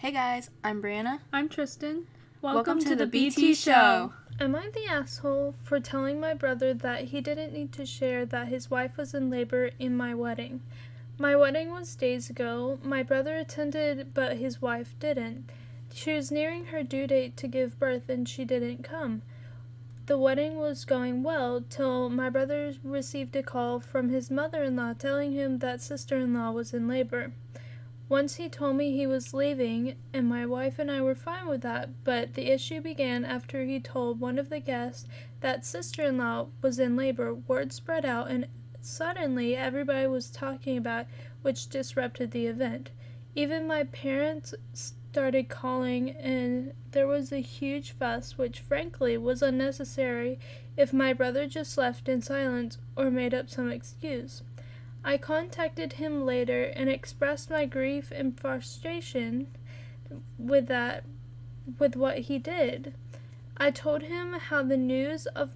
Hey guys, I'm Brianna. I'm Tristan. Welcome to the B-TShow. Am I the asshole for telling my brother that he didn't need to share that his wife was in labor in my wedding? My wedding was days ago. My brother attended, but his wife didn't. She was nearing her due date to give birth and she didn't come. The wedding was going well till my brother received a call from his mother-in-law telling him that sister-in-law was in labor. Once he told me he was leaving, and my wife and I were fine with that, but the issue began after he told one of the guests that sister-in-law was in labor. Word spread out, and suddenly everybody was talking about it, which disrupted the event. Even my parents started calling, and there was a huge fuss, which frankly was unnecessary if my brother just left in silence or made up some excuse. I contacted him later and expressed my grief and frustration with what he did. I told him how the news of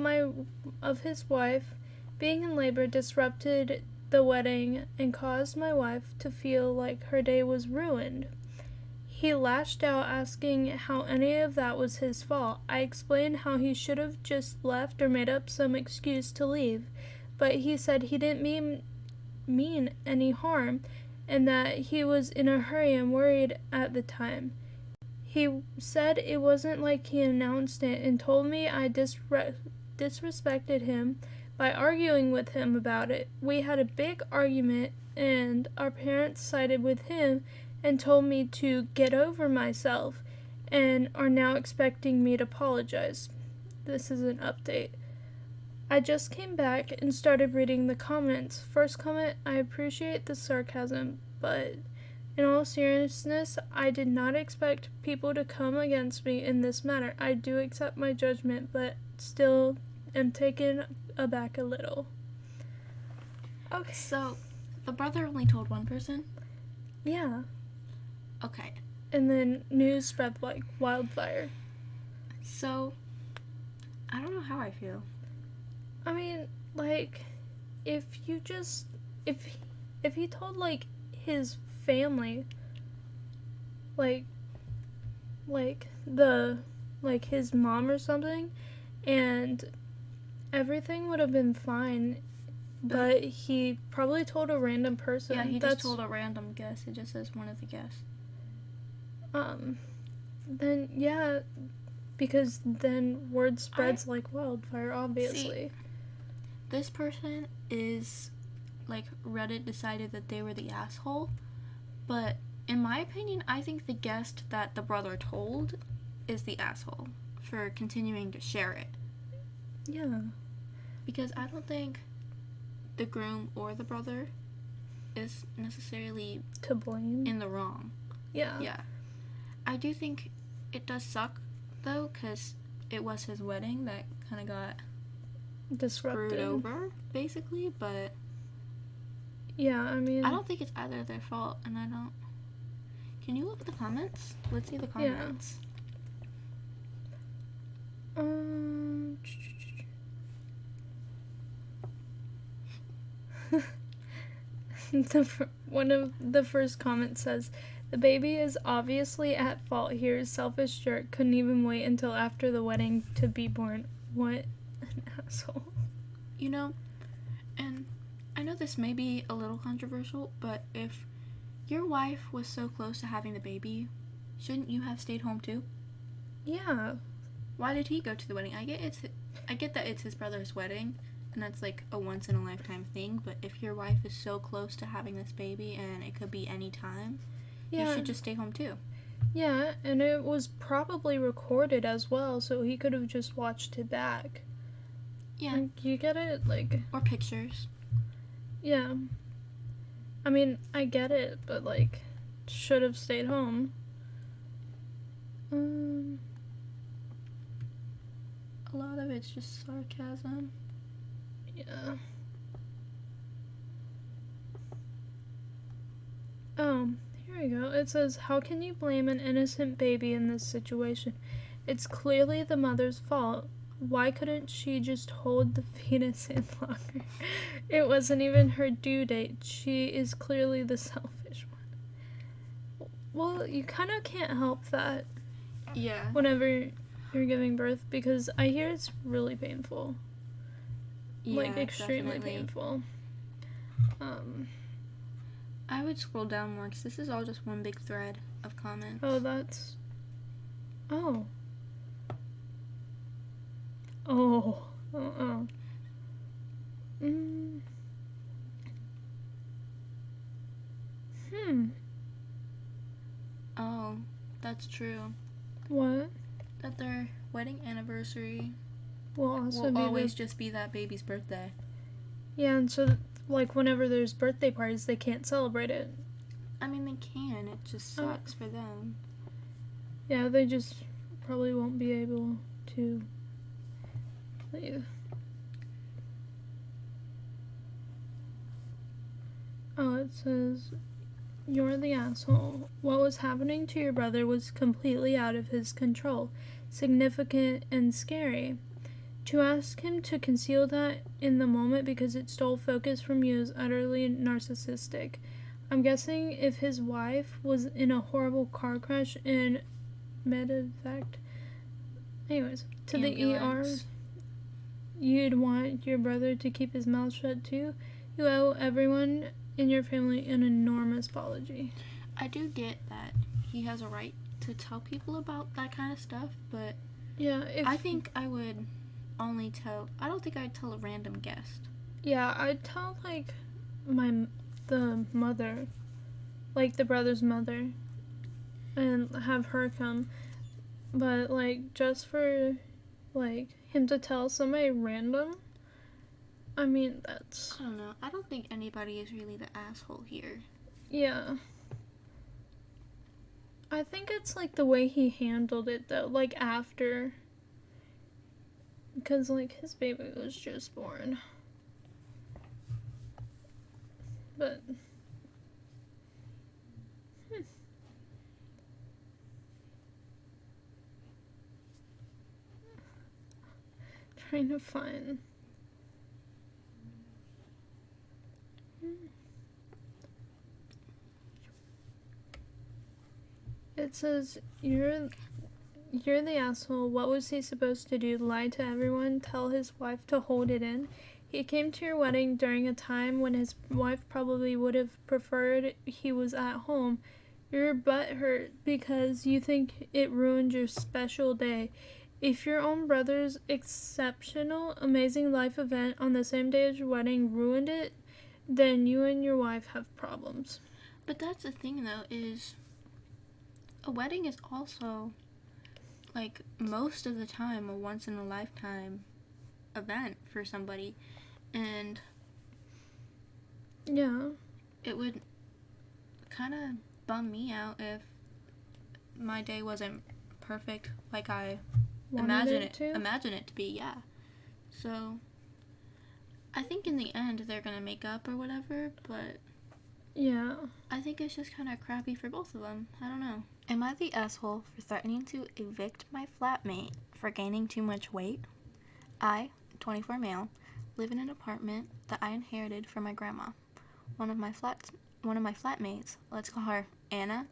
his wife being in labor disrupted the wedding and caused my wife to feel like her day was ruined. He lashed out, asking how any of that was his fault. I explained how he should have just left or made up some excuse to leave, but he said he didn't mean any harm and that he was in a hurry and worried at the time. He said it wasn't like he announced it and told me I disrespected him by arguing with him about it. We had a big argument and our parents sided with him and told me to get over myself and are now expecting me to apologize. This is an update. I just came back and started reading the comments. First comment, I appreciate the sarcasm, but in all seriousness, I did not expect people to come against me in this matter. I do accept my judgment, but still am taken aback a little. Okay. So, the brother only told one person? Yeah. Okay. And then news spread like wildfire. So, I don't know how I feel. I mean, like, if he told, like, his family, like, his mom or something, and everything would have been fine, but he probably told a random person. Yeah, he just told a random guest. It just says one of the guests. Then, yeah, because then word spreads like wildfire, obviously. See, this person is, like, Reddit decided that they were the asshole, but in my opinion, I think the guest that the brother told is the asshole for continuing to share it. Yeah. Because I don't think the groom or the brother is necessarily to blame in the wrong. Yeah. Yeah. I do think it does suck, though, because it was his wedding that kind of got disrupted, screwed over, basically, but yeah, I mean, I don't think it's either their fault, and I don't. Can you look at the comments? Let's see the comments. One of the first comments says, "The baby is obviously at fault here. Selfish jerk couldn't even wait until after the wedding to be born. What an asshole." You know, and I know this may be a little controversial, but if your wife was so close to having the baby, shouldn't you have stayed home too? Yeah. Why did he go to the wedding? I get that it's his brother's wedding, and that's like a once in a lifetime thing, but if your wife is so close to having this baby and it could be any time, you should just stay home too. Yeah, and it was probably recorded as well, so he could have just watched it back. Yeah. Like, you get it? Like, or pictures. Yeah. I mean, I get it, but, like, should have stayed home. A lot of it's just sarcasm. Yeah. Oh, here we go. It says, "How can you blame an innocent baby in this situation? It's clearly the mother's fault. Why couldn't she just hold the fetus in longer? It wasn't even her due date. She is clearly the selfish one." Well, you kind of can't help that Yeah. whenever you're giving birth, because I hear it's really painful. Yeah, Like, extremely definitely. painful. I would scroll down more because this is all just one big thread of comments. Oh, that's... Oh. Oh. Uh-uh. Oh, that's true. What? That their wedding anniversary Will also will be always just be that baby's birthday. Yeah, and so, like, whenever there's birthday parties, they can't celebrate it. I mean, they can. It just sucks for them. Yeah, they just probably won't be able to leave. Oh, it says, "You're the asshole. What was happening to your brother was completely out of his control, significant and scary. To ask him to conceal that in the moment because it stole focus from you is utterly narcissistic. I'm guessing if his wife was in a horrible car crash and medevac, anyways, to Ambulance. the ER, you'd want your brother to keep his mouth shut too. You owe everyone in your family an enormous apology." I do get that he has a right to tell people about that kind of stuff, but yeah, I think I would only tell. I don't think I'd tell a random guest. Yeah, I'd tell like the mother, like the brother's mother, and have her come. But like just for like him to tell somebody random, I mean that's. I don't know. I don't think anybody is really the asshole here. Yeah. I think it's like the way he handled it though, like after. Because like his baby was just born. But. Trying to find. It says, you're the asshole. What was he supposed to do? Lie to everyone? Tell his wife to hold it in? He came to your wedding during a time when his wife probably would have preferred he was at home. Your butt hurt because you think it ruined your special day. If your own brother's exceptional, amazing life event on the same day as your wedding ruined it, then you and your wife have problems. But that's the thing, though, is a wedding is also, like, most of the time a once-in-a-lifetime event for somebody. And yeah, it would kind of bum me out if my day wasn't perfect like I imagine it to be. Yeah. So I think in the end they're gonna make up or whatever, but yeah, I think it's just kind of crappy for both of them. I don't know. Am I the asshole for threatening to evict my flatmate for gaining too much weight? I, 24 male, live in an apartment that I inherited from my grandma. One of my flatmates, let's call her Anna,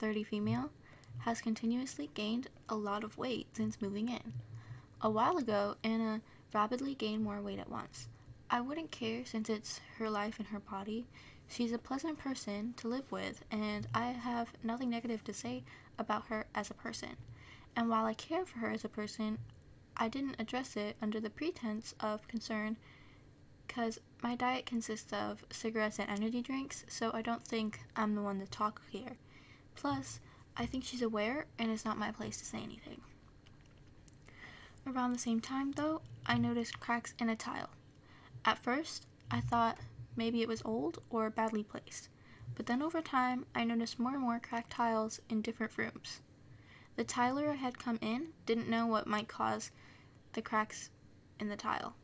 30 female, has continuously gained a lot of weight since moving in. A while ago, Anna rapidly gained more weight at once. I wouldn't care since it's her life and her body. She's a pleasant person to live with, and I have nothing negative to say about her as a person. And while I care for her as a person, I didn't address it under the pretense of concern because my diet consists of cigarettes and energy drinks, so I don't think I'm the one to talk here. Plus, I think she's aware, and it's not my place to say anything. Around the same time, though, I noticed cracks in a tile. At first, I thought maybe it was old or badly placed, but then over time, I noticed more and more cracked tiles in different rooms. The tiler had come in didn't know what might cause the cracks in the tile,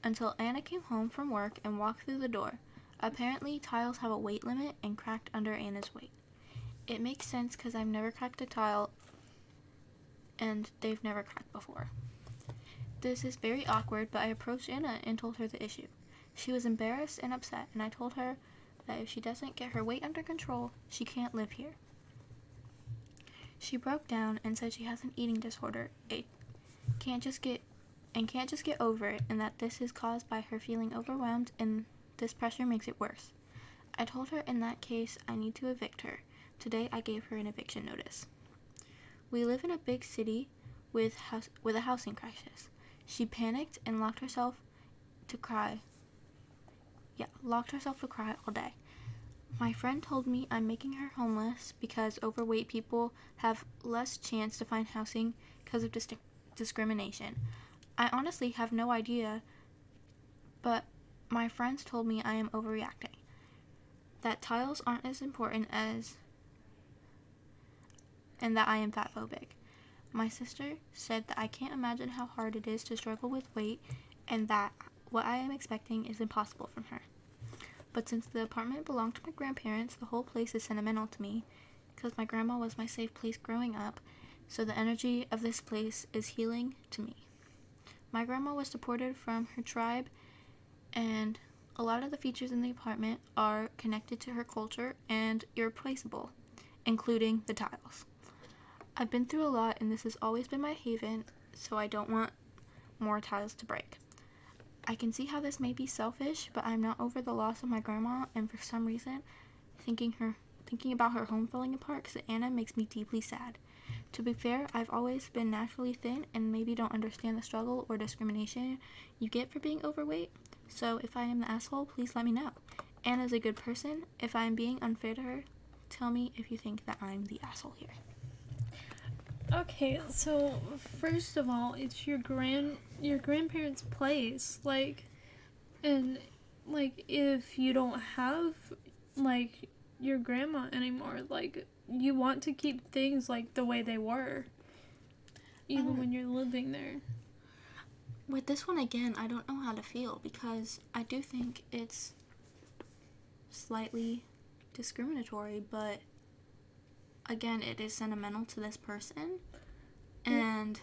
until Anna came home from work and walked through the door. Apparently, tiles have a weight limit and cracked under Anna's weight. It makes sense because I've never cracked a tile and they've never cracked before. This is very awkward, but I approached Anna and told her the issue. She was embarrassed and upset, and I told her that if she doesn't get her weight under control, she can't live here. She broke down and said she has an eating disorder. It can't just get over it, and that this is caused by her feeling overwhelmed, and this pressure makes it worse. I told her in that case I need to evict her. Today I gave her an eviction notice. We live in a big city with a housing crisis. She panicked and locked herself to cry all day. My friend told me I'm making her homeless because overweight people have less chance to find housing because of discrimination. I honestly have no idea, but my friends told me I am overreacting. That tiles aren't as important and that I am fatphobic. My sister said that I can't imagine how hard it is to struggle with weight and that what I am expecting is impossible from her. But since the apartment belonged to my grandparents, the whole place is sentimental to me because my grandma was my safe place growing up, so the energy of this place is healing to me. My grandma was deported from her tribe, and a lot of the features in the apartment are connected to her culture and irreplaceable, including the tiles. I've been through a lot, and this has always been my haven, so I don't want more tiles to break. I can see how this may be selfish, but I'm not over the loss of my grandma, and for some reason, thinking about her home falling apart because of Anna makes me deeply sad. To be fair, I've always been naturally thin and maybe don't understand the struggle or discrimination you get for being overweight, so if I am the asshole, please let me know. Anna's a good person. If I am being unfair to her, tell me if you think that I'm the asshole here. Okay, so first of all, it's your grandparents' place, and if you don't have your grandma anymore, you want to keep things the way they were, even when you're living there. With this one again, I don't know how to feel because I do think it's slightly discriminatory, but again, it is sentimental to this person, and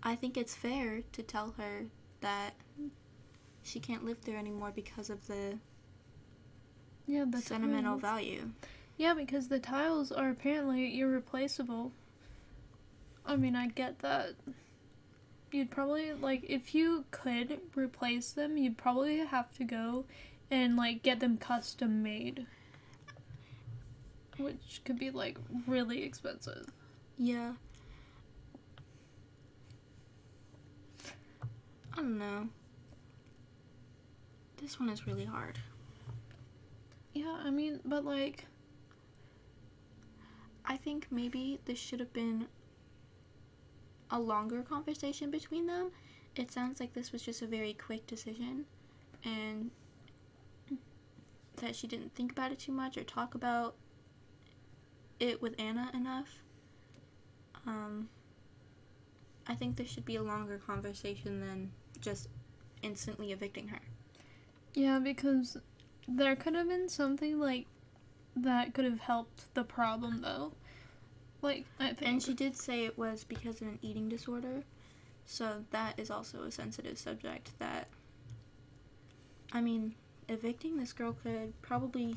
I think it's fair to tell her that she can't live there anymore because of the sentimental value. Yeah, because the tiles are apparently irreplaceable. I mean, I get that. You'd probably, if you could replace them, you'd probably have to go and, get them custom made. Which could be, really expensive. Yeah. I don't know. This one is really hard. Yeah, I mean, but, I think maybe this should have been a longer conversation between them. It sounds like this was just a very quick decision, and that she didn't think about it too much or talk about it with Anna enough. I think there should be a longer conversation than just instantly evicting her. Yeah, because there could have been something that could have helped the problem, though. I think. And she did say it was because of an eating disorder, so that is also a sensitive subject that, I mean, evicting this girl could probably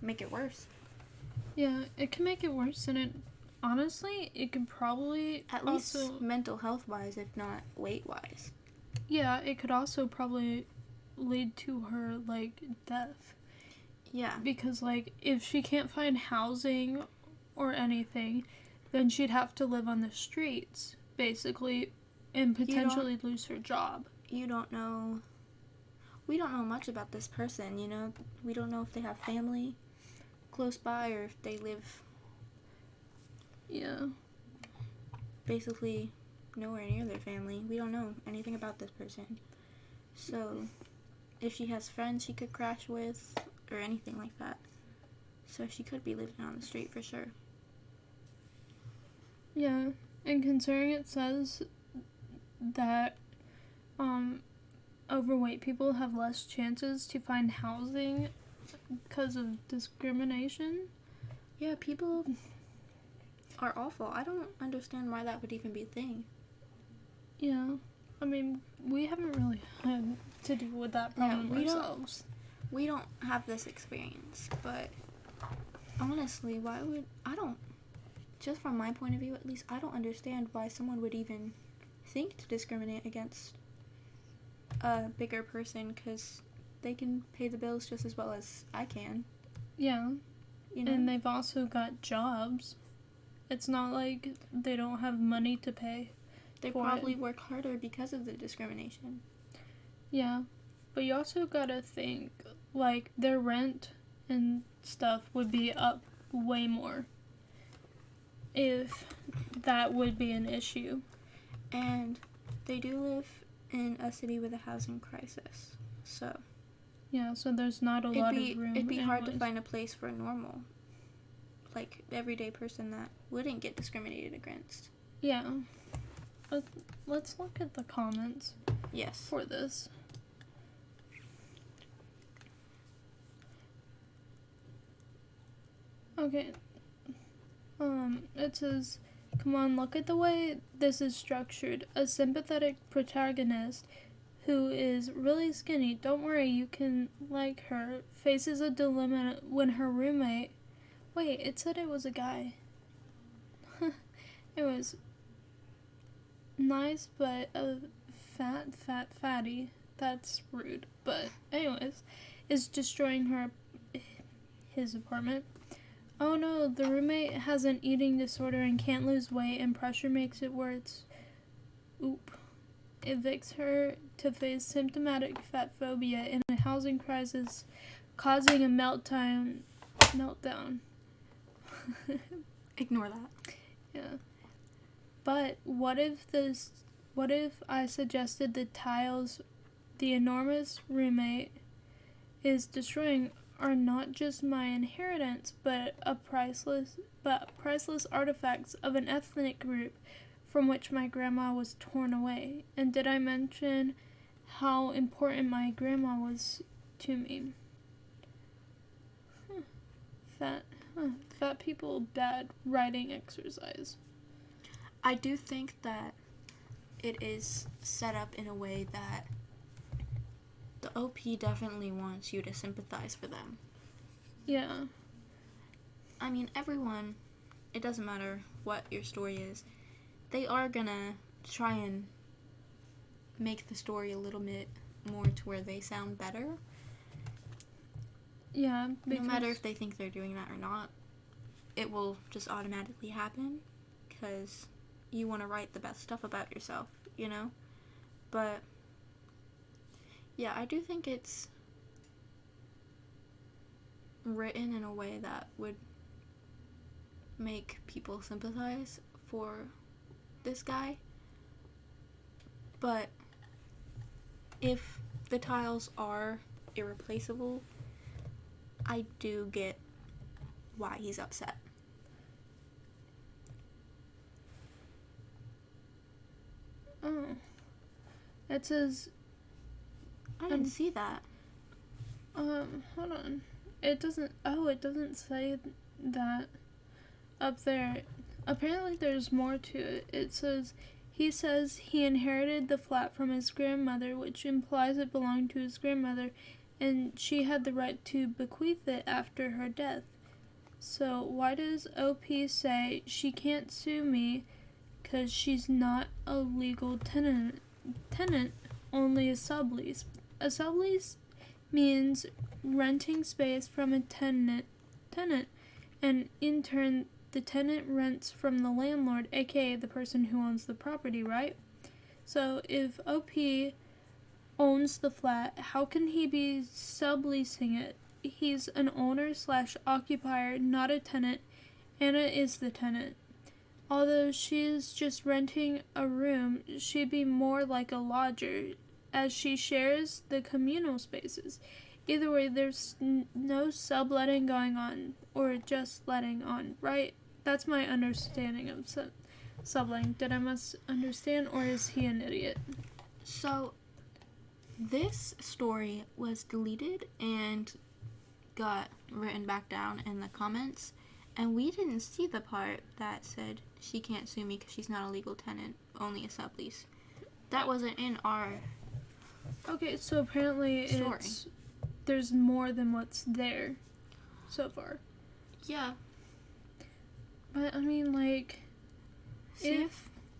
make it worse. Yeah, it can make it worse, and it could probably at least mental health wise, if not weight wise. Yeah, it could also probably lead to her death. Yeah. Because if she can't find housing or anything, then she'd have to live on the streets, basically, and potentially lose her job. We don't know much about this person, We don't know if they have family close by or if they live basically nowhere near their family. We don't know anything about this person. So if she has friends she could crash with or anything like that. So she could be living on the street for sure. Yeah, and considering it says that overweight people have less chances to find housing because of discrimination. Yeah, people are awful. I don't understand why that would even be a thing. Yeah, I mean, we haven't really had to deal with that problem ourselves. We don't have this experience, but honestly, just from my point of view, at least, I don't understand why someone would even think to discriminate against a bigger person, because they can pay the bills just as well as I can. Yeah. You know? And they've also got jobs. It's not like they don't have money to pay. They probably work harder because of the discrimination. Yeah. But you also gotta think, like, their rent and stuff would be up way more if that would be an issue. And they do live in a city with a housing crisis, so... Yeah, so there's not a lot of room. It'd be hard to find a place for a normal, like, everyday person that wouldn't get discriminated against. Yeah. Let's look at the comments. Yes. For this. Okay. It says, come on, look at the way this is structured. A sympathetic protagonist who is really skinny, don't worry, you can like her, faces a dilemma when her roommate... Wait, it said it was a guy. It was nice, but a fatty. That's rude. But anyways, is destroying his apartment. Oh no, the roommate has an eating disorder and can't lose weight, and pressure makes it worse. Oop. Evicts her to face symptomatic fat phobia in a housing crisis, causing a meltdown. Ignore that. Yeah. But what if I suggested the tiles the enormous roommate is destroying are not just my inheritance, but priceless artifacts of an ethnic group from which my grandma was torn away? And did I mention how important my grandma was to me? Fat people, bad writing exercise. I do think that it is set up in a way that the OP definitely wants you to sympathize for them. Yeah. I mean, everyone, it doesn't matter what your story is, they are gonna try and make the story a little bit more to where they sound better. Yeah. No matter if they think they're doing that or not, it will just automatically happen because you want to write the best stuff about yourself, you know? But yeah, I do think it's written in a way that would make people sympathize for this guy. But if the tiles are irreplaceable, I do get why he's upset. Oh. It says... I didn't see that. Hold on. It doesn't say that up there. Apparently there's more to it. It says he inherited the flat from his grandmother, which implies it belonged to his grandmother, and she had the right to bequeath it after her death. So why does OP say she can't sue me because she's not a legal tenant, only a sublease? A sublease means renting space from a tenant, and in turn the tenant rents from the landlord, aka the person who owns the property, right? So if OP owns the flat, how can he be subleasing it? He's an owner/occupier, not a tenant. Anna is the tenant. Although she is just renting a room, she'd be more like a lodger, as she shares the communal spaces. Either way, there's no subletting going on, or just letting on, right? That's my understanding of subletting. Did I misunderstand, or is he an idiot? So, this story was deleted and got written back down in the comments, and we didn't see the part that said she can't sue me because she's not a legal tenant, only a sublease. That wasn't in our Okay, so apparently story. There's more than what's there so far. Yeah. But, I mean, like, See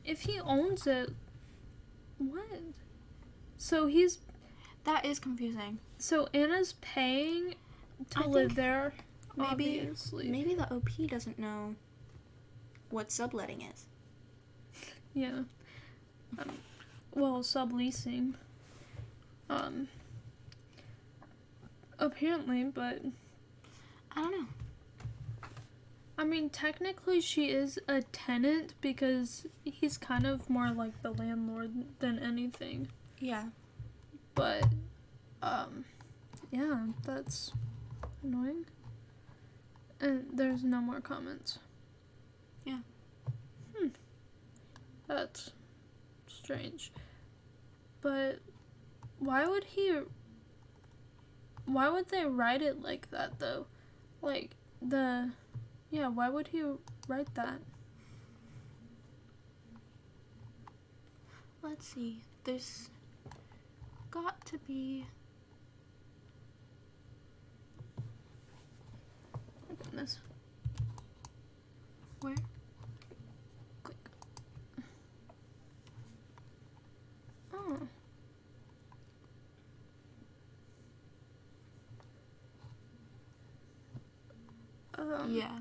if he owns it, what? So that is confusing. So Anna's paying to live there, obviously. Maybe the OP doesn't know what subletting is. Yeah. Well, subleasing. Apparently, but I don't know. I mean, technically she is a tenant because he's kind of more like the landlord than anything. Yeah. But, yeah, that's annoying. And there's no more comments. Yeah. That's strange. But why would they write it like that, though? Like, why would he write that? Let's see. There's got to be... Oh, goodness. Where? Click. Oh. Yeah.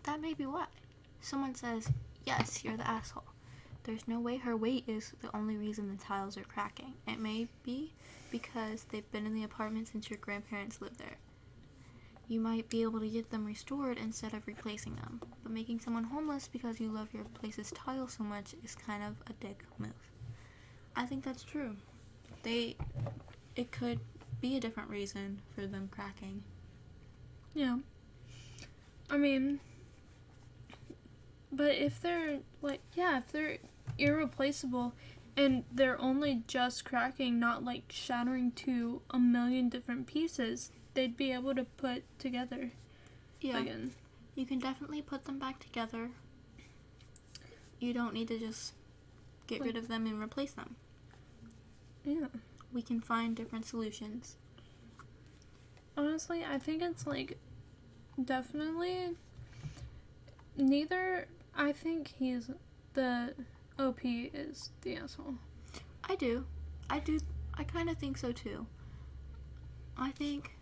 That may be why. Someone says, yes, you're the asshole. There's no way her weight is the only reason the tiles are cracking. It may be because they've been in the apartment since your grandparents lived there. You might be able to get them restored instead of replacing them. But making someone homeless because you love your place's tile so much is kind of a dick move. I think that's true. It could be a different reason for them cracking. Yeah. I mean, but if they're, like, yeah, if they're irreplaceable and they're only just cracking, not, like, shattering to a million different pieces, they'd be able to put together again. You can definitely put them back together. You don't need to just get rid of them and replace them. Yeah. We can find different solutions. Honestly, I think it's, like, definitely neither. I think the OP is the asshole. I do. I kind of think so too. I think...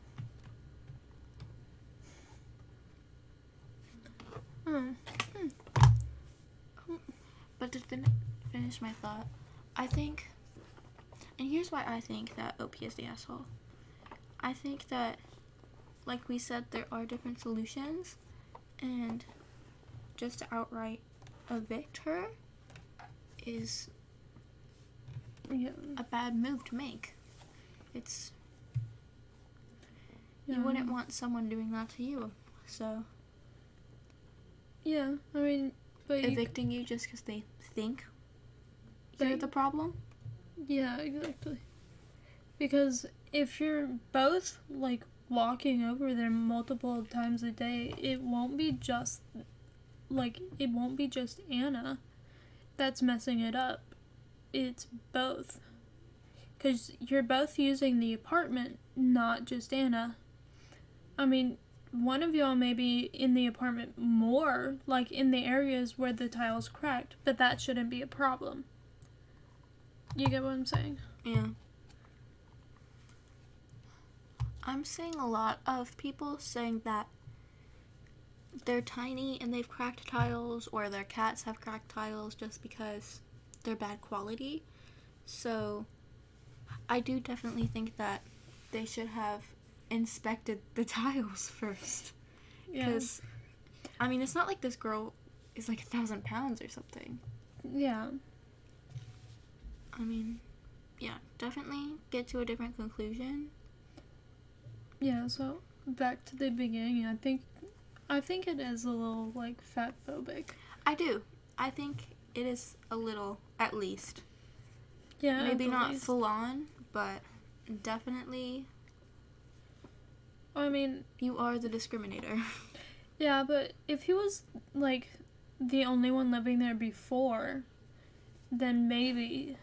But to finish my thought, I think... And here's why I think that OP is the asshole. I think that, like we said, there are different solutions, and just to outright evict her is a bad move to make. It's... You wouldn't want someone doing that to you, so... Yeah, I mean, but evicting you just because they think they're the problem? Yeah, exactly. Because if you're both, like, walking over there multiple times a day, it won't be just Anna that's messing it up. It's both. Because you're both using the apartment, not just Anna. I mean, one of y'all may be in the apartment more, like in the areas where the tile's cracked, but that shouldn't be a problem. You get what I'm saying? Yeah. I'm seeing a lot of people saying that they're tiny and they've cracked tiles, or their cats have cracked tiles just because they're bad quality. So I do definitely think that they should have inspected the tiles first. Because, I mean, it's not like this girl is like 1,000 pounds or something. Yeah. I mean, yeah, definitely get to a different conclusion. Yeah, so back to the beginning, I think it is a little, like, fat phobic. I do. I think it is a little, at least. Yeah, maybe not full on, but definitely. I mean, you are the discriminator. Yeah, but if he was, like, the only one living there before, then maybe,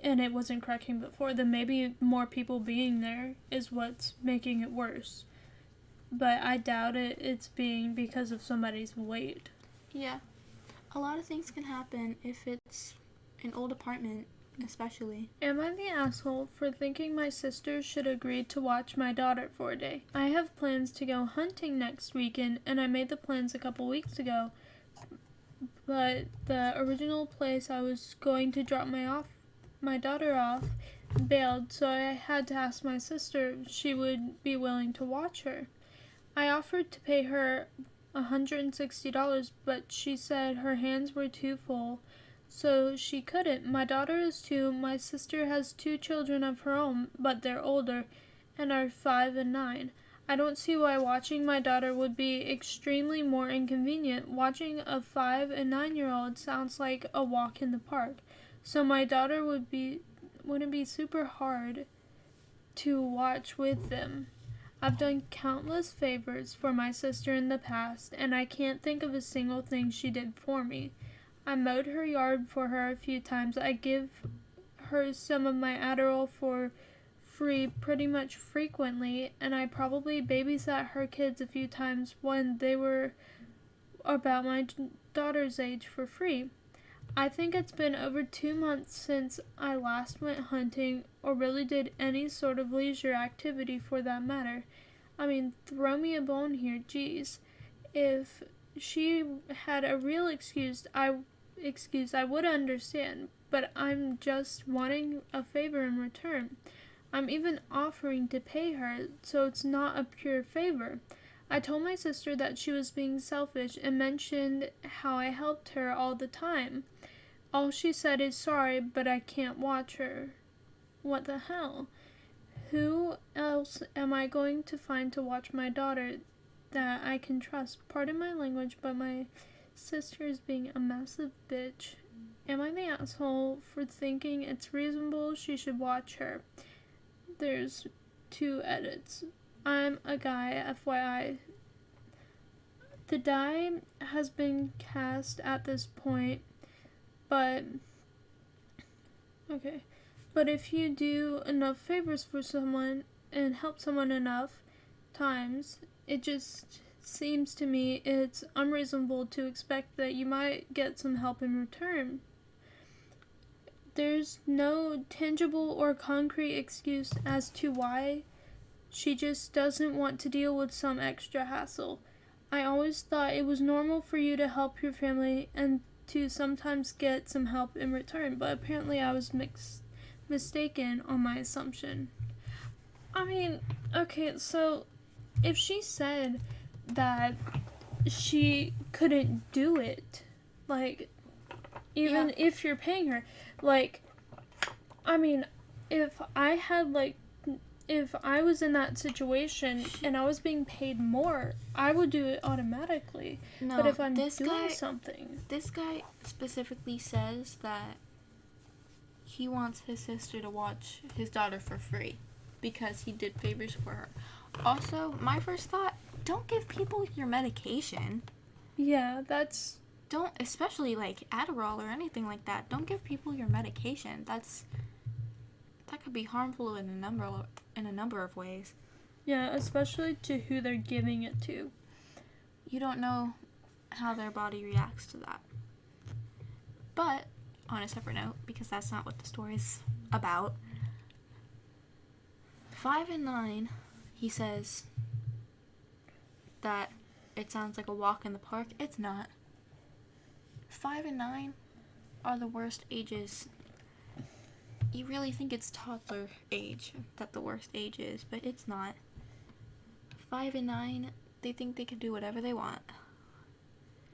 and it wasn't cracking before, then maybe more people being there is what's making it worse. But I doubt it's being because of somebody's weight. Yeah. A lot of things can happen if it's an old apartment, especially. Am I the asshole for thinking my sister should agree to watch my daughter for a day? I have plans to go hunting next weekend, and I made the plans a couple weeks ago. But the original place I was going to drop my daughter off bailed, so I had to ask my sister if she would be willing to watch her. I offered to pay her $160, but she said her hands were too full, so she couldn't. My daughter is 2. My sister has 2 children of her own, but they're older and are 5 and 9. I don't see why watching my daughter would be extremely more inconvenient. Watching a 5 and 9-year-old sounds like a walk in the park. So my daughter wouldn't be super hard to watch with them. I've done countless favors for my sister in the past, and I can't think of a single thing she did for me. I mowed her yard for her a few times. I give her some of my Adderall for free pretty much frequently, and I probably babysat her kids a few times when they were about my daughter's age for free. I think it's been over 2 months since I last went hunting or really did any sort of leisure activity for that matter. I mean, throw me a bone here, geez. If she had a real excuse, I would understand, but I'm just wanting a favor in return. I'm even offering to pay her, so it's not a pure favor. I told my sister that she was being selfish and mentioned how I helped her all the time. All she said is sorry, but I can't watch her. What the hell? Who else am I going to find to watch my daughter that I can trust? Pardon my language, but my sister is being a massive bitch. Am I the asshole for thinking it's reasonable she should watch her? There's 2 edits. I'm a guy, FYI. The die has been cast at this point, but if you do enough favors for someone and help someone enough times, it just seems to me it's unreasonable to expect that you might get some help in return. There's no tangible or concrete excuse as to why she just doesn't want to deal with some extra hassle. I always thought it was normal for you to help your family and to sometimes get some help in return, but apparently I was mistaken on my assumption. I mean, okay, so if she said that she couldn't do it, like, even if you're paying her, like, I mean, if I was in that situation and I was being paid more, I would do it automatically. No, but if I'm doing something... This guy specifically says that he wants his sister to watch his daughter for free because he did favors for her. Also, my first thought, don't give people your medication. Yeah, that's... Don't, especially like Adderall or anything like that, don't give people your medication. That could be harmful in a number of ways. Yeah, especially to who they're giving it to. You don't know how their body reacts to that. But, on a separate note, because that's not what the story's about, 5 and 9, he says that it sounds like a walk in the park. It's not. 5 and 9 are the worst ages. You really think it's toddler age that the worst age is, but it's not. 5 and 9, they think they can do whatever they want.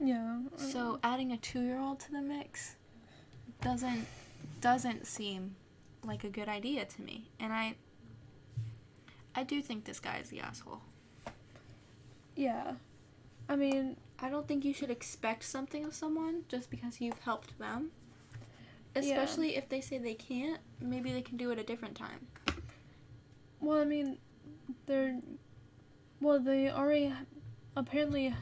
Yeah. So adding a 2-year-old to the mix doesn't seem like a good idea to me. And I do think this guy is the asshole. Yeah. I mean, I don't think you should expect something of someone just because you've helped them. Especially if they say they can't, maybe they can do it a different time. Well, I mean, they already, apparently,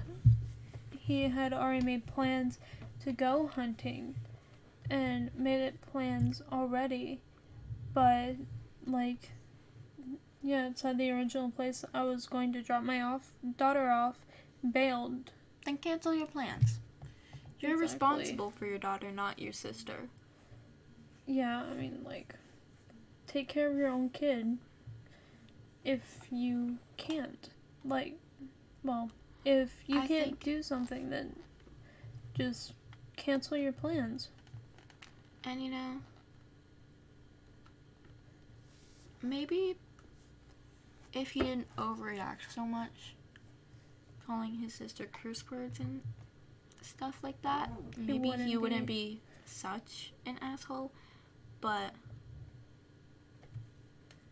he had already made plans to go hunting and made it plans already. but, like, yeah, it's at the original place I was going to drop my daughter off, bailed. Then cancel your plans. You're Exactly. responsible for your daughter, not your sister. Yeah, I mean, like, take care of your own kid if you can't. Like, well, if you can't do something, then just cancel your plans. And, maybe if he didn't overreact so much, calling his sister curse words and stuff like that, maybe he wouldn't be such an asshole. But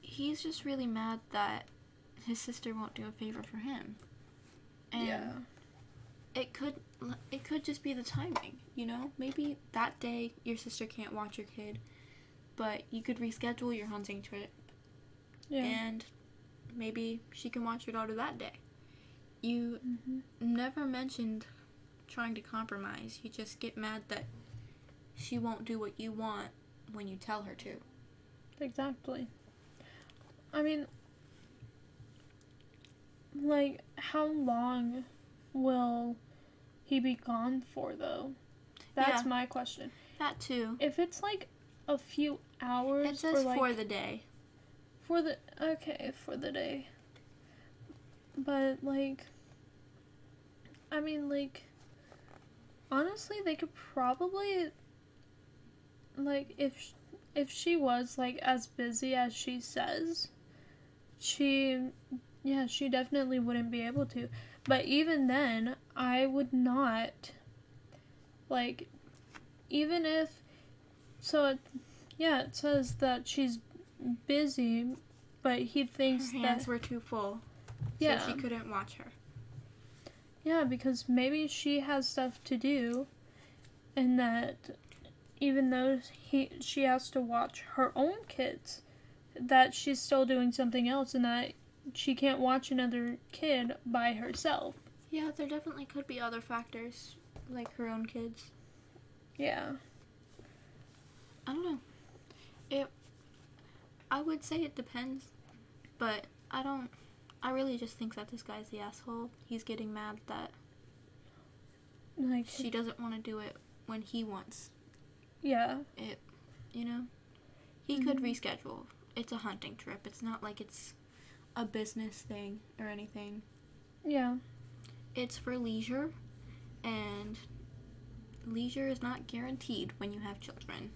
he's just really mad that his sister won't do a favor for him. And yeah. It could just be the timing, Maybe that day your sister can't watch your kid, but you could reschedule your hunting trip. Yeah. And maybe she can watch your daughter that day. You never mentioned trying to compromise. You just get mad that she won't do what you want when you tell her to. Exactly. I mean, like, how long will he be gone for, though? That's my question. That too. If it's, like, a few hours, it says or, like, for the day. For the day. But, like, I mean, like, honestly, they could probably, like, if she was, like, as busy as she says, she definitely wouldn't be able to. But even then, I would not, like, even if, it says that she's busy, but he thinks her hands were too full, so she couldn't watch her. Yeah, because maybe she has stuff to do, and that even though she has to watch her own kids, that she's still doing something else, and that she can't watch another kid by herself. Yeah, there definitely could be other factors, like her own kids. Yeah. I don't know. I would say it depends, but I really just think that this guy's the asshole. He's getting mad that she doesn't want to do it when he wants. Yeah. It, he could reschedule. It's a hunting trip. It's not like it's a business thing or anything. Yeah. It's for leisure, and leisure is not guaranteed when you have children.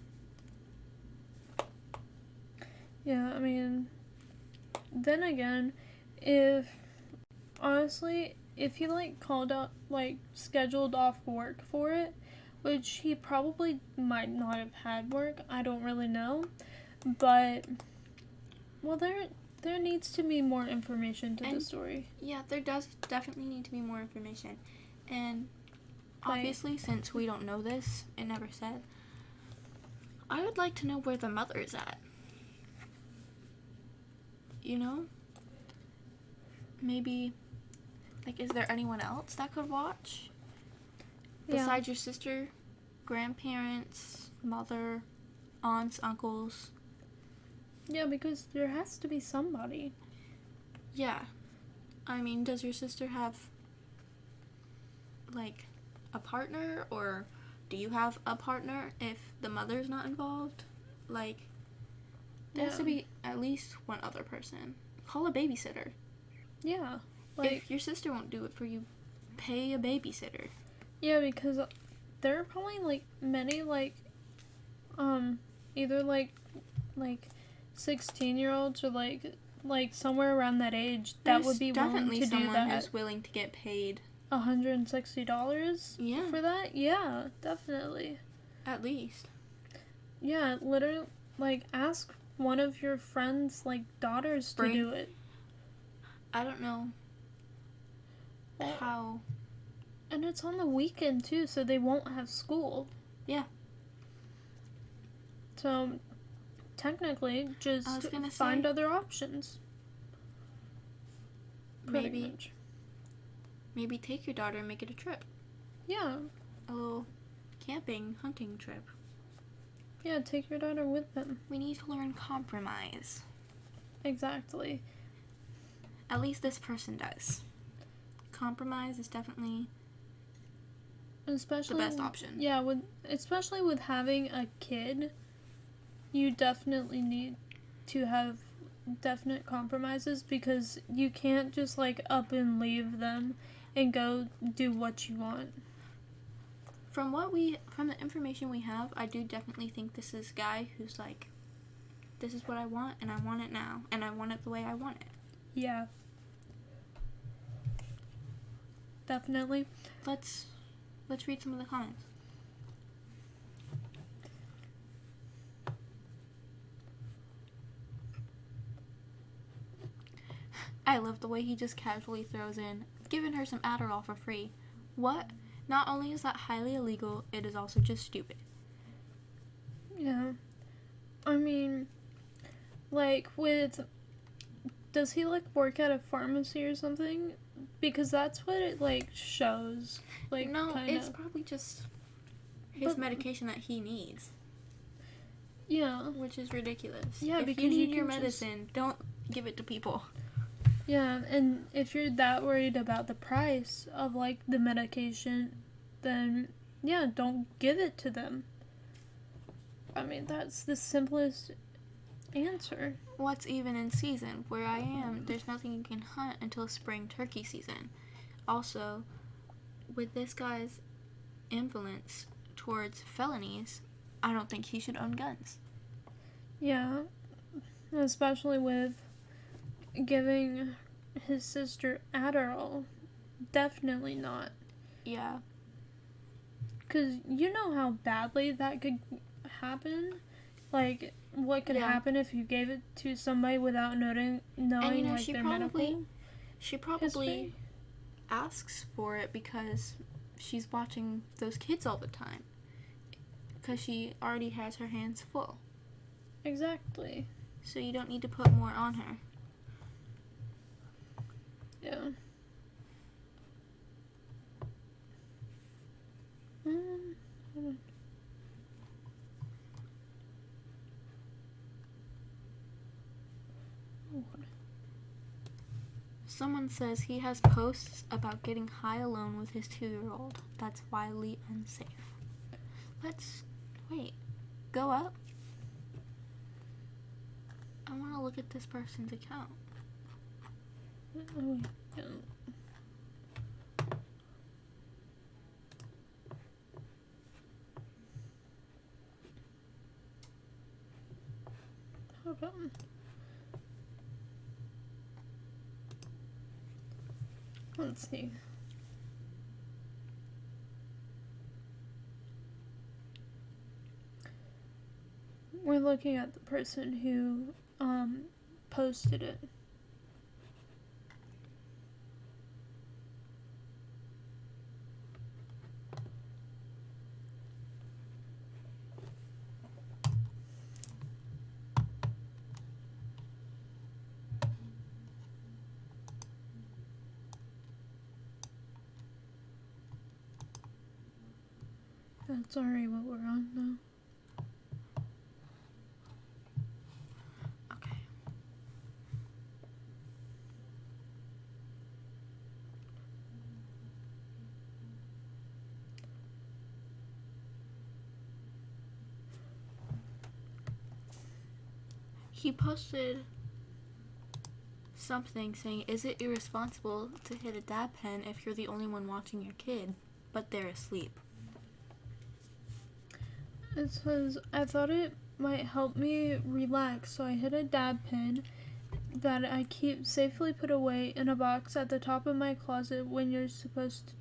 Yeah, I mean, then again, if he, like, called out, like, scheduled off work for it, which he probably might not have had work, I don't really know, but, well, there needs to be more information to the story. Yeah, there does definitely need to be more information, and obviously, since we don't know this, it never said, I would like to know where the mother is at. Maybe, like, is there anyone else that could watch? Besides your sister, grandparents, mother, aunts, uncles. Yeah, because there has to be somebody. Yeah. I mean, does your sister have, like, a partner, or do you have a partner if the mother's not involved? Like, there has to be at least one other person. Call a babysitter. Yeah. Like, if your sister won't do it for you, pay a babysitter. Yeah, because there are probably, like, many, like, either, like 16-year-olds or, like, somewhere around that age that would be willing to do that. Definitely someone who's willing to get paid $160 for that? Yeah, definitely. At least. Yeah, literally, like, ask one of your friends, like, daughters to do it. I don't know how. And it's on the weekend, too, so they won't have school. Yeah. So, technically, just find other options. Maybe take your daughter and make it a trip. Yeah. A little camping, hunting trip. Yeah, take your daughter with them. We need to learn compromise. Exactly. At least this person does. Compromise is definitely Especially the best option. Yeah, especially with having a kid, you definitely need to have definite compromises, because you can't just like up and leave them and go do what you want. From the information we have, I do definitely think this is a guy who's like, this is what I want, and I want it now, and I want it the way I want it. Yeah. Definitely. Let's read some of the comments. I love the way he just casually throws in, giving her some Adderall for free. What? Not only is that highly illegal, it is also just stupid. Yeah. I mean, like, does he, like, work at a pharmacy or something? Because that's what it, like, shows. Like, no, kinda. It's probably just his medication that he needs. Yeah. Which is ridiculous. Yeah, if because you need your medicine, don't give it to people. Yeah, and if you're that worried about the price of, like, the medication, then, yeah, don't give it to them. I mean, that's the simplest answer. What's even in season? Where I am, there's nothing you can hunt until spring turkey season. Also, with this guy's influence towards felonies, I don't think he should own guns. Yeah, especially with giving his sister Adderall. Definitely not. Yeah. Because you know how badly that could happen? Like, what could happen if you gave it to somebody without knowing and, like, their medical She probably asks for it because she's watching those kids all the time. Because she already has her hands full. Exactly. So you don't need to put more on her. Yeah. Hold on. Someone says he has posts about getting high alone with his 2-year-old. That's wildly unsafe. Wait. Go up. I want to look at this person's account. Oh, yeah. Hold on. Let's see. We're looking at the person who posted it. That's already what we're on now. Okay. He posted something saying, "Is it irresponsible to hit a dab pen if you're the only one watching your kid, but they're asleep?" It says, I thought it might help me relax, so I hid a dab pen that I keep safely put away in a box at the top of my closet where you're supposed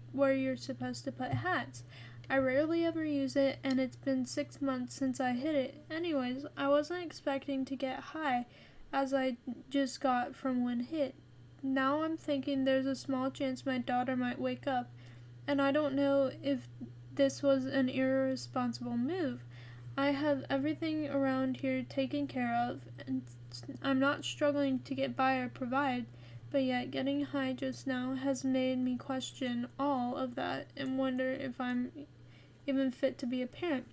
to put hats. I rarely ever use it, and it's been 6 months since I hid it. Anyways, I wasn't expecting to get high, as I just got from when hit. Now I'm thinking there's a small chance my daughter might wake up, and I don't know if this was an irresponsible move. I have everything around here taken care of, and I'm not struggling to get by or provide, but yet getting high just now has made me question all of that and wonder if I'm even fit to be a parent.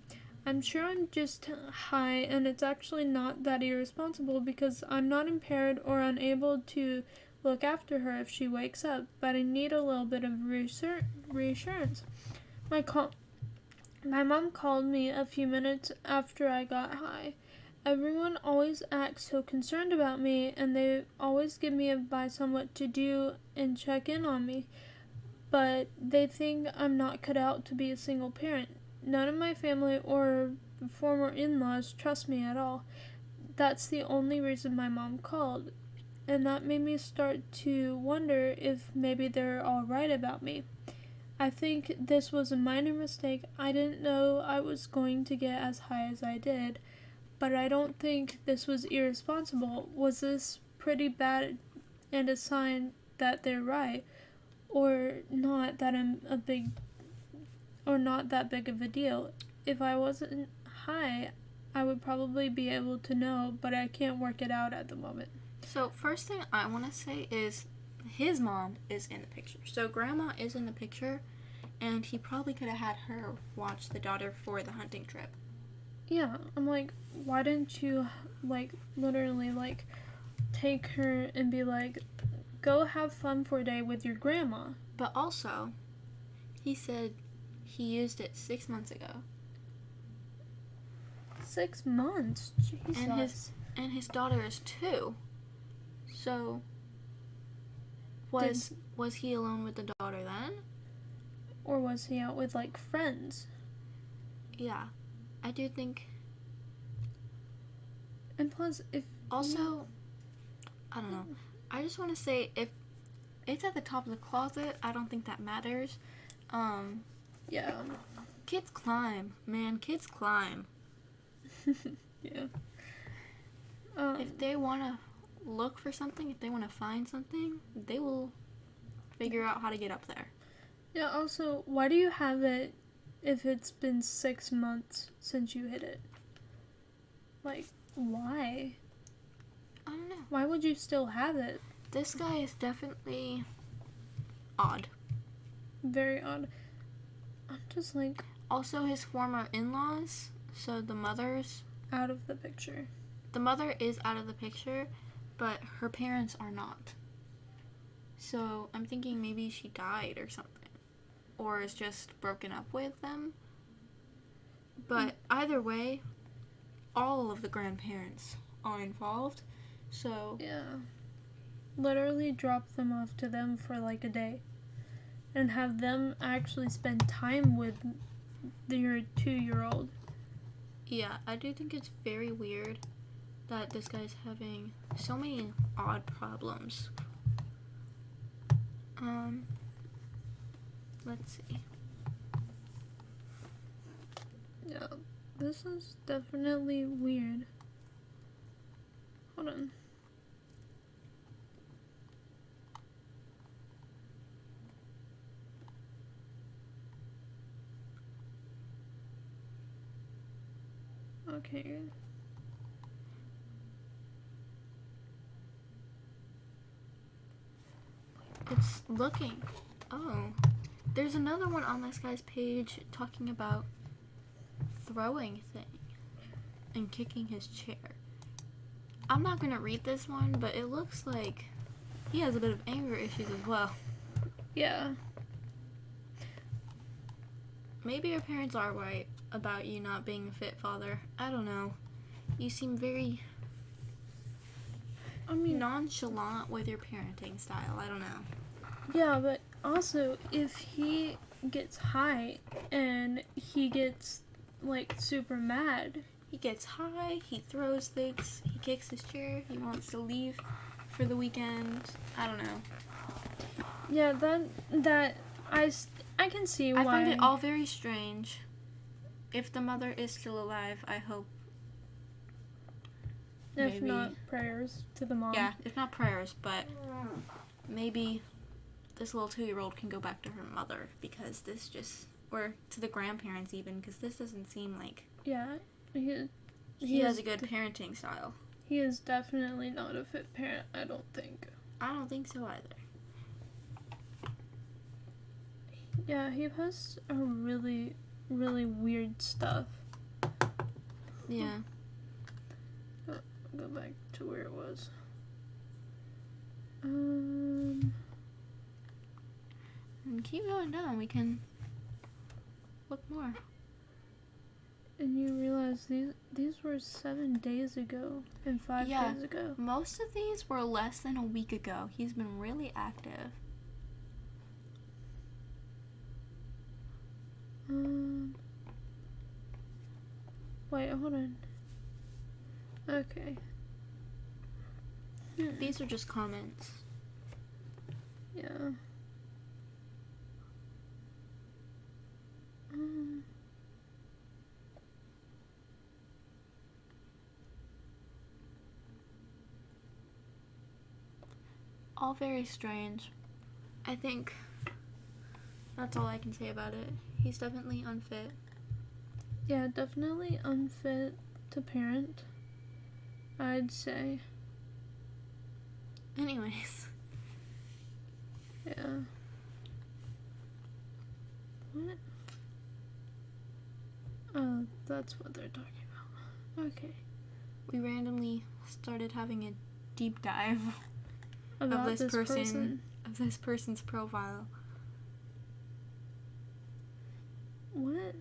I'm sure I'm just high, and it's actually not that irresponsible because I'm not impaired or unable to look after her if she wakes up, but I need a little bit of reassurance. My mom called me a few minutes after I got high. Everyone always acts so concerned about me, and they always give me advice on what to do and check in on me, but they think I'm not cut out to be a single parent. None of my family or former in-laws trust me at all. That's the only reason my mom called, and that made me start to wonder if maybe they're all right about me. I think this was a minor mistake. I didn't know I was going to get as high as I did, but I don't think this was irresponsible. Was this pretty bad and a sign that they're right, or not that not that big of a deal? If I wasn't high, I would probably be able to know, but I can't work it out at the moment. So first thing I want to say is his mom is in the picture. So grandma is in the picture, and he probably could have had her watch the daughter for the hunting trip. Yeah, I'm like, why didn't you, literally, take her and be like, go have fun for a day with your grandma? But also, he said he used it 6 months ago. 6 months? Jesus. And his daughter is 2. So, was he alone with the daughter then? Or was he out with, friends? Yeah. I do think... And plus, if... Also, I don't know. I just want to say, if it's at the top of the closet, I don't think that matters. Yeah. Kids climb. Man, kids climb. Yeah. If they want to look for something, if they want to find something, they will figure out how to get up there. Yeah, also, why do you have it if it's been 6 months since you hit it? Why? I don't know. Why would you still have it? This guy is definitely odd. Very odd. I'm just Also, his former in-laws, so the mother's... out of the picture. The mother is out of the picture, but her parents are not. So I'm thinking maybe she died or something. Or is just broken up with them. But either way, all of the grandparents are involved. So... yeah. Literally drop them off to them for a day. And have them actually spend time with your 2-year-old. yeah, I do think it's very weird that this guy's having so many odd problems. Let's see. Yeah, this is definitely weird. Hold on. Okay. It's looking. Oh. There's another one on this guy's page talking about throwing things and kicking his chair. I'm not going to read this one, but it looks like he has a bit of anger issues as well. Yeah. Maybe your parents are right about you not being a fit father. I don't know. You seem very nonchalant with your parenting style. I don't know. Yeah, but also, if he gets high and he gets, super mad. He gets high, he throws things, he kicks his chair, he wants to leave for the weekend. I don't know. Yeah, I can see why. I find it all very strange. If the mother is still alive, I hope. If not, prayers to the mom. Yeah, if not prayers, but maybe this little 2-year-old can go back to her mother because this just, or to the grandparents even, because this doesn't seem like. Yeah, he has a good parenting style. He is definitely not a fit parent, I don't think. I don't think so either. Yeah, he posts a really, really weird stuff. Yeah. Go back to where it was. And keep going down. We can look more. And you realize these were 7 days ago and 5 days ago. Most of these were less than a week ago. He's been really active. Wait, hold on. Okay. These are just comments. Yeah. All very strange. I think that's all I can say about it. He's definitely unfit. Yeah, definitely unfit to parent, I'd say. Anyways. Yeah. What? Oh, that's what they're talking about. Okay. We randomly started having a deep dive About of this person's profile. What?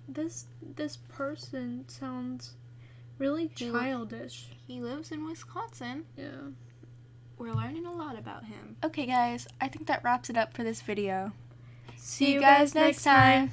This person sounds really childish. He lives in Wisconsin. Yeah. We're learning a lot about him. Okay, guys, I think that wraps it up for this video. See you guys next time.